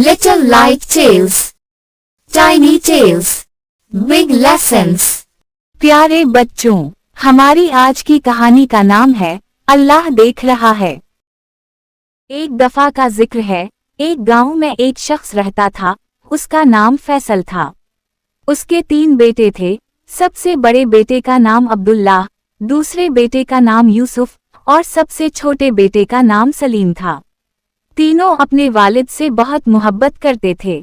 Little Light Tales, Tiny Tales, Big Lessons। प्यारे बच्चों, हमारी आज की कहानी का नाम है अल्लाह देख रहा है। एक दफा का जिक्र है, एक गांव में एक शख्स रहता था। उसका नाम फैसल था। उसके 3 बेटे थे। सबसे बड़े बेटे का नाम अब्दुल्लाह, दूसरे बेटे का नाम यूसुफ और सबसे छोटे बेटे का नाम सलीम था। तीनों अपने वालिद से बहुत मोहब्बत करते थे।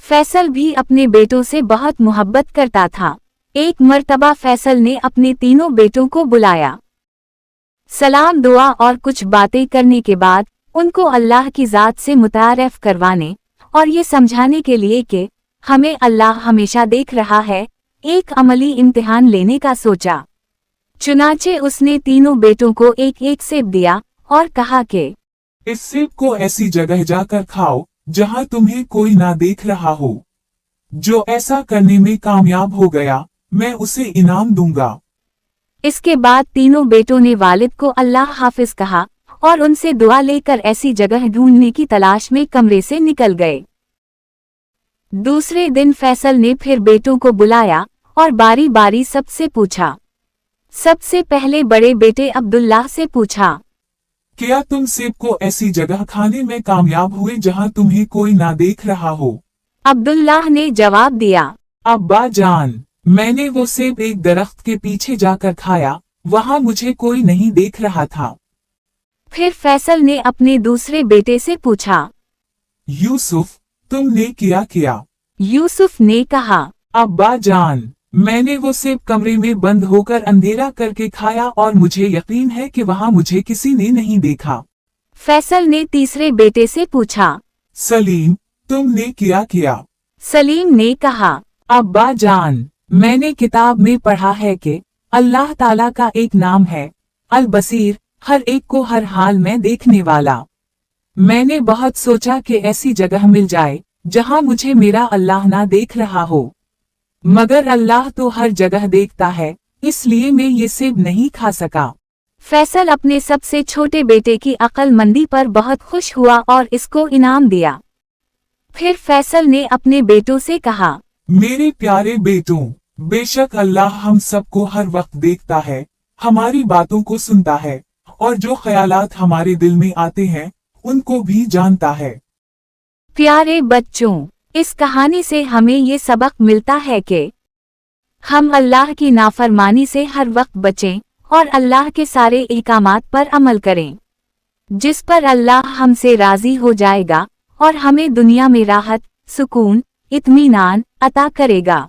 फैसल भी अपने बेटों से बहुत मोहब्बत करता था। एक मर्तबा फैसल ने अपने तीनों बेटों को बुलाया। सलाम दुआ और कुछ बातें करने के बाद उनको अल्लाह की ज़ात से मुतारफ करवाने और ये समझाने के लिए कि हमें अल्लाह हमेशा देख रहा है, एक अमली इम्तिहान लेने का सोचा। चुनाचे उसने तीनों बेटों को एक एक सेब दिया और कहा कि इस सेब को ऐसी जगह जाकर खाओ जहां तुम्हें कोई ना देख रहा हो। जो ऐसा करने में कामयाब हो गया, मैं उसे इनाम दूंगा। इसके बाद तीनों बेटों ने वालिद को अल्लाह हाफिज कहा और उनसे दुआ लेकर ऐसी जगह ढूंढने की तलाश में कमरे से निकल गए। दूसरे दिन फैसल ने फिर बेटों को बुलाया और बारी बारी सबसे पूछा। सबसे पहले बड़े बेटे अब्दुल्लाह से पूछा, क्या तुम सेब को ऐसी जगह खाने में कामयाब हुए जहां तुम्हें कोई ना देख रहा हो? अब्दुल्लाह ने जवाब दिया, अब्बा जान, मैंने वो सेब एक दरख्त के पीछे जाकर खाया, वहां मुझे कोई नहीं देख रहा था। फिर फैसल ने अपने दूसरे बेटे से पूछा, यूसुफ, तुमने किया? यूसुफ ने कहा, अब्बा जान, मैंने वो सेब कमरे में बंद होकर अंधेरा करके खाया और मुझे यकीन है कि वहां मुझे किसी ने नहीं देखा। फैसल ने तीसरे बेटे से पूछा, सलीम, तुमने किया? सलीम ने कहा, अब्बा जान, मैंने किताब में पढ़ा है कि अल्लाह ताला का एक नाम है अल बसीर, हर एक को हर हाल में देखने वाला। मैंने बहुत सोचा कि ऐसी जगह मिल जाए जहां मुझे मेरा अल्लाह ना देख रहा हो, मगर अल्लाह तो हर जगह देखता है, इसलिए मैं ये सेब नहीं खा सका। फैसल अपने सबसे छोटे बेटे की अक्लमंदी पर बहुत खुश हुआ और इसको इनाम दिया। फिर फैसल ने अपने बेटों से कहा, मेरे प्यारे बेटों, बेशक अल्लाह हम सबको हर वक्त देखता है, हमारी बातों को सुनता है और जो ख्यालात हमारे दिल में आते हैं उनको भी जानता है। प्यारे बच्चों, इस कहानी से हमें ये सबक मिलता है कि हम अल्लाह की नाफरमानी से हर वक्त बचें और अल्लाह के सारे अहकामात पर अमल करें, जिस पर अल्लाह हमसे राजी हो जाएगा और हमें दुनिया में राहत, सुकून, इत्मीनान अता करेगा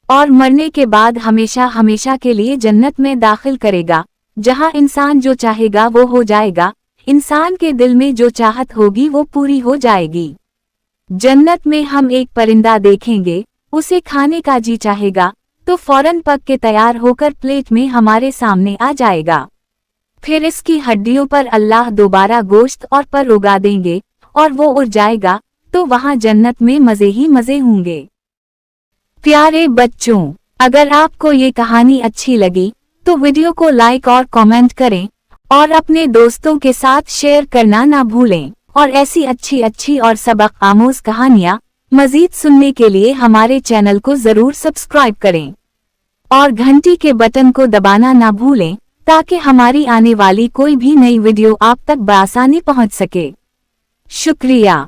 और मरने के बाद हमेशा हमेशा के लिए जन्नत में दाखिल करेगा, जहां इंसान जो चाहेगा वो हो जाएगा, इंसान के दिल में जो चाहत होगी वो पूरी हो जाएगी। जन्नत में हम एक परिंदा देखेंगे, उसे खाने का जी चाहेगा तो फौरन पक के तैयार होकर प्लेट में हमारे सामने आ जाएगा। फिर इसकी हड्डियों पर अल्लाह दोबारा गोश्त और पर उगा देंगे और वो उड़ जाएगा, तो वहां जन्नत में मजे ही मजे होंगे। प्यारे बच्चों, अगर आपको ये कहानी अच्छी लगी तो वीडियो को लाइक और कमेंट करें और अपने दोस्तों के साथ शेयर करना ना भूलें। और ऐसी अच्छी और सबक आमोज कहानियाँ मजीद सुनने के लिए हमारे चैनल को जरूर सब्सक्राइब करें और घंटी के बटन को दबाना ना भूलें, ताकि हमारी आने वाली कोई भी नई वीडियो आप तक बआसानी पहुंच सके। शुक्रिया।